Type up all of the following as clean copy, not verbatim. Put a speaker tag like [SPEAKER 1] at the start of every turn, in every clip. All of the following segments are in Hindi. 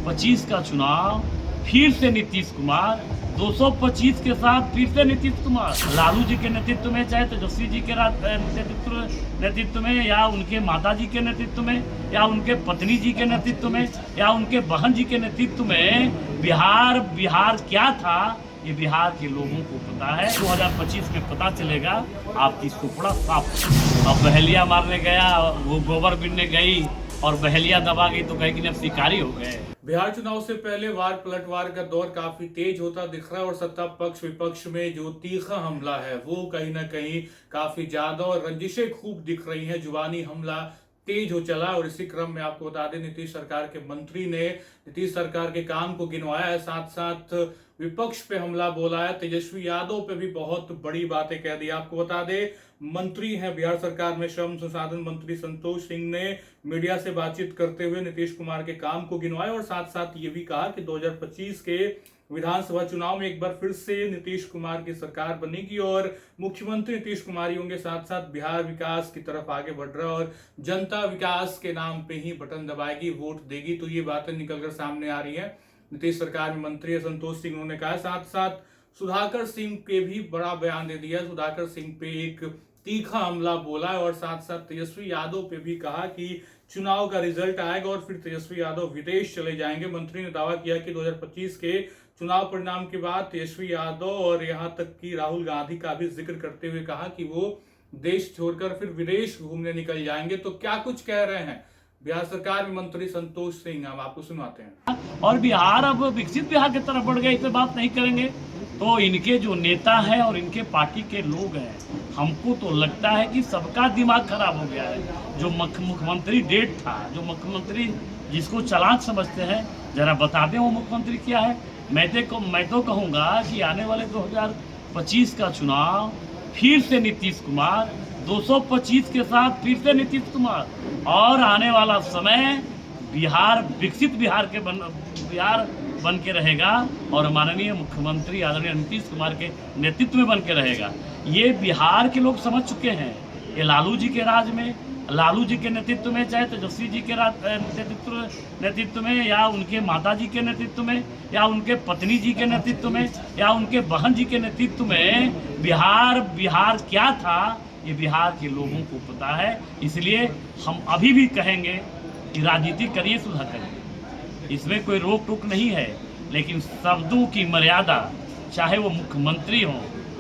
[SPEAKER 1] 2025 का चुनाव फिर से नीतीश कुमार, 225 के साथ फिर से नीतीश कुमार, लालू जी के नेतृत्व में, चाहे तेजस्वी जी के नेतृत्व में, या उनके माता जी के नेतृत्व में, या उनके पत्नी जी के नेतृत्व में, या उनके बहन जी के नेतृत्व में बिहार क्या था, ये बिहार के लोगों को पता है। 2025 में पता चलेगा, आपकी टुकड़ा साफ। अब बहेलिया मारने गया, वो गोबर बीनने गई और बहेलिया दबा गई तो कहेगी अब शिकारी हो गए।
[SPEAKER 2] बिहार चुनाव से पहले वार पलटवार का दौर काफी तेज होता दिख रहा है और सत्ता पक्ष विपक्ष में जो तीखा हमला है वो कहीं ना कहीं काफी ज्यादा और रंजिशें खूब दिख रही हैं। जुबानी हमला तेज हो चला और इसी क्रम में आपको बता दें, नीतीश सरकार के मंत्री ने नीतीश सरकार के काम को गिनवाया है, साथ साथ विपक्ष पे हमला बोला है। तेजस्वी यादव पे भी बहुत बड़ी बातें कह दी। आपको बता दें, मंत्री हैं बिहार सरकार में श्रम संसाधन मंत्री संतोष सिंह ने मीडिया से बातचीत करते हुए नीतीश कुमार के काम को गिनवाया और साथ साथ ये भी कहा कि 2025 के विधानसभा चुनाव में एक बार फिर से नीतीश कुमार की सरकार बनेगी और मुख्यमंत्री नीतीश कुमार ही होंगे। साथ साथ बिहार विकास की तरफ आगे बढ़ रहा है और जनता विकास के नाम पे ही बटन दबाएगी, वोट देगी। तो ये बातें निकलकर सामने आ रही है। नीतीश सरकार में मंत्री संतोष सिंह उन्होंने कहा। साथ साथ सुधाकर सिंह के भी बड़ा बयान दे दिया। सुधाकर सिंह पे एक तीखा हमला बोला है और साथ साथ तेजस्वी यादव पे भी कहा कि चुनाव का रिजल्ट आएगा और फिर तेजस्वी यादव विदेश चले जाएंगे। मंत्री ने दावा किया कि 2025 के चुनाव परिणाम के बाद तेजस्वी यादव और यहां तक कि राहुल गांधी का भी जिक्र करते हुए कहा कि वो देश छोड़कर फिर विदेश घूमने निकल जाएंगे। तो क्या कुछ कह रहे हैं बिहार सरकार में मंत्री संतोष सिंह, हम आपको सुनाते हैं।
[SPEAKER 1] और बिहार अब विकसित बिहार की तरफ बढ़ गए, इस पर बात नहीं करेंगे। तो इनके जो नेता हैं और इनके पार्टी के लोग हैं, हमको तो लगता है कि सबका दिमाग खराब हो गया है। जो मुख्यमंत्री डेट था, जो मुख्यमंत्री जिसको चालाक समझते हैं, जरा बता दें वो मुख्यमंत्री क्या है। मैं तो कहूँगा कि आने वाले 2025 का चुनाव फिर से नीतीश कुमार, 225 के साथ फिर से नीतीश कुमार, और आने वाला समय बिहार विकसित बिहार बन के रहेगा और माननीय मुख्यमंत्री आदरणीय नीतीश कुमार के नेतृत्व में बन के रहेगा। ये बिहार के लोग समझ चुके हैं। ये लालू जी के राज में, लालू जी के नेतृत्व में, चाहे तेजस्वी जी के नेतृत्व में, या उनके माता जी के नेतृत्व में, या उनके पत्नी जी के नेतृत्व में, या उनके बहन जी के नेतृत्व में बिहार क्या था, ये बिहार के लोगों को पता है। इसलिए हम अभी भी कहेंगे कि राजनीति करिए, सुधार करिए, इसमें कोई रोक टोक नहीं है। लेकिन शब्दों की मर्यादा, चाहे वो मुख्यमंत्री हो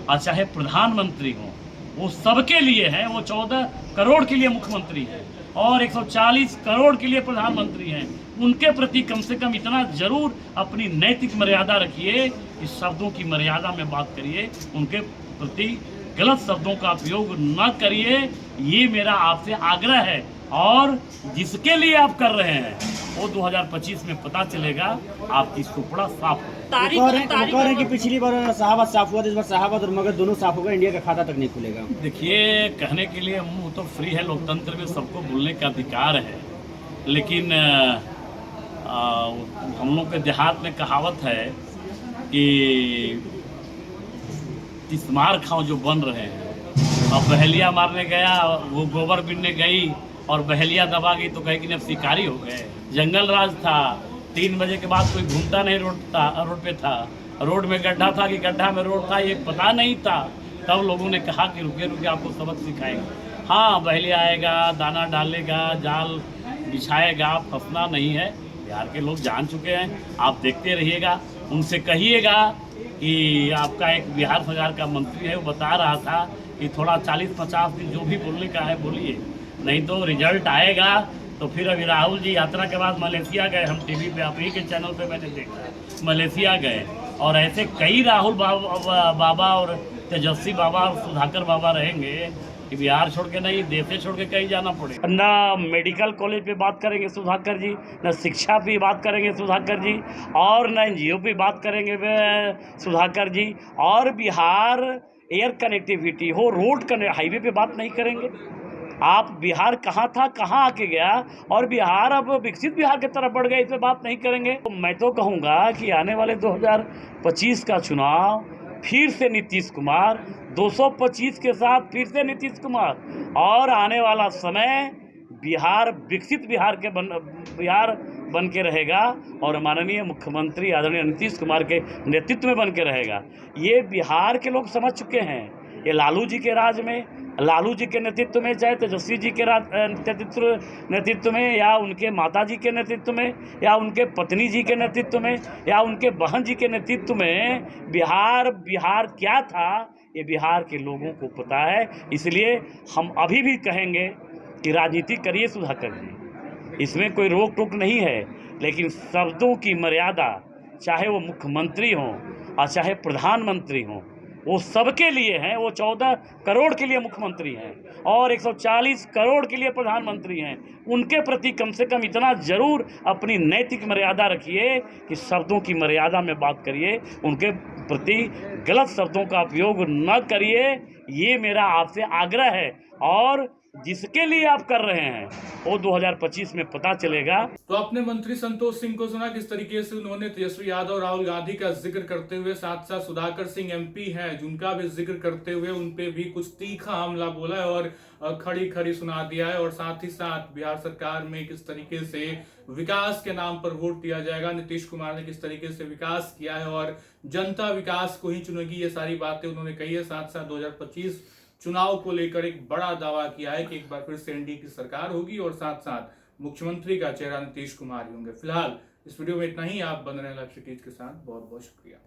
[SPEAKER 1] और चाहे प्रधानमंत्री हो, वो सबके लिए है। वो 14 करोड़ के लिए मुख्यमंत्री है और 140 करोड़ के लिए प्रधानमंत्री हैं। उनके प्रति कम से कम इतना जरूर अपनी नैतिक मर्यादा रखिए कि शब्दों की मर्यादा में बात करिए, उनके प्रति गलत शब्दों का उपयोग न करिए। ये मेरा आपसे आग्रह है और जिसके लिए आप कर रहे हैं वो 2025 में पता चलेगा, आपकी टुकड़ा साफ हो।
[SPEAKER 3] तारीख है कि पिछली बार शाहबाद साफ हुआ, इस बार शाहबाद और मगध दोनों साफ होगा, इंडिया का खाता तक नहीं खुलेगा।
[SPEAKER 1] देखिए, कहने के लिए मुंह तो फ्री है, लोकतंत्र में सबको बोलने का अधिकार है। लेकिन हम लोग के देहात में कहावत है कि तिस्मार खाओ जो बन रहे हैं। अब बहेलिया मारने गया, वो गोबर बीनने गई और बहेलिया दबा गई तो कहेगी अब शिकारी हो गए। जंगल राज था, 3 बजे के बाद कोई घूमता नहीं रोड पे था। रोड में गड्ढा था कि गड्ढा में रोड था, ये पता नहीं था। तब लोगों ने कहा कि रुके आपको सबक सिखाएंगे। हाँ, बहेलिया आएगा, दाना डालेगा, जाल बिछाएगा, फंसना नहीं है। बिहार के लोग जान चुके हैं, आप देखते रहिएगा। उनसे कहिएगा कि आपका एक बिहार सरकार का मंत्री है, वो बता रहा था कि थोड़ा 40-50 दिन जो भी बोलने का है बोलिए, नहीं तो रिजल्ट आएगा। तो फिर अभी राहुल जी यात्रा के बाद मलेशिया गए, हम टीवी पे आप ही के चैनल पे मैंने देखा, मलेशिया गए। और ऐसे कई राहुल बाबा और तेजस्वी बाबा और सुधाकर बाबा रहेंगे कि बिहार छोड़ के नहीं, देश छोड़ के कहीं जाना पड़ेगा। ना मेडिकल कॉलेज पे बात करेंगे सुधाकर जी, न शिक्षा पे बात करेंगे सुधाकर जी, और न NGO पे बात करेंगे सुधाकर जी, और बिहार एयर कनेक्टिविटी हो, रोड हाईवे पे बात नहीं करेंगे। आप बिहार कहाँ था, कहाँ आके गया, और बिहार अब विकसित बिहार की तरफ बढ़ गया, इस पर बात नहीं करेंगे। तो मैं तो कहूँगा कि आने वाले 2025 का चुनाव फिर से नीतीश कुमार, 225 के साथ फिर से नीतीश कुमार, और आने वाला समय बिहार विकसित बिहार बन के रहेगा और माननीय मुख्यमंत्री आदरणीय नीतीश कुमार के नेतृत्व में बन के रहेगा। ये बिहार के लोग समझ चुके हैं। ये लालू जी के राज में, लालू जी के नेतृत्व में, चाहे तेजस्वी जी के नेतृत्व में, या उनके माता जी के नेतृत्व में, या उनके पत्नी जी के नेतृत्व में, या उनके बहन जी के नेतृत्व में बिहार क्या था, ये बिहार के लोगों को पता है। इसलिए हम अभी भी कहेंगे कि राजनीति करिए, सुधाकर जी, इसमें कोई रोक टोक नहीं है, लेकिन शब्दों की मर्यादा, चाहे वो मुख्यमंत्री हों और चाहे प्रधानमंत्री हों, वो सबके लिए हैं। वो 14 करोड़ के लिए मुख्यमंत्री हैं और 140 करोड़ के लिए प्रधानमंत्री हैं। उनके प्रति कम से कम इतना जरूर अपनी नैतिक मर्यादा रखिए कि शब्दों की मर्यादा में बात करिए, उनके प्रति गलत शब्दों का उपयोग न करिए। ये मेरा आपसे आग्रह है और जिसके लिए आप कर रहे हैं वो 2025 में पता चलेगा।
[SPEAKER 2] तो अपने मंत्री संतोष सिंह को सुना किस तरीके से उन्होंने तेजस्वी यादव, राहुल गांधी का जिक्र करते हुए, साथ साथ सुधाकर सिंह एमपी हैं जिनका भी जिक्र करते हुए उन पे भी कुछ तीखा हमला बोला है और खड़ी सुना दिया है। और साथ ही साथ बिहार सरकार में किस तरीके से विकास के नाम पर वोट दिया जाएगा, नीतीश कुमार ने किस तरीके से विकास किया है और जनता विकास को ही चुनेगी, ये सारी बातें उन्होंने कही है। साथ साथ 2025 चुनाव को लेकर एक बड़ा दावा किया है कि एक बार फिर से एनडीए की सरकार होगी और साथ साथ मुख्यमंत्री का चेहरा नीतीश कुमार ही होंगे। फिलहाल इस वीडियो में इतना ही। आप बन रहे हैं लक्ष्य टीज के साथ। बहुत बहुत शुक्रिया।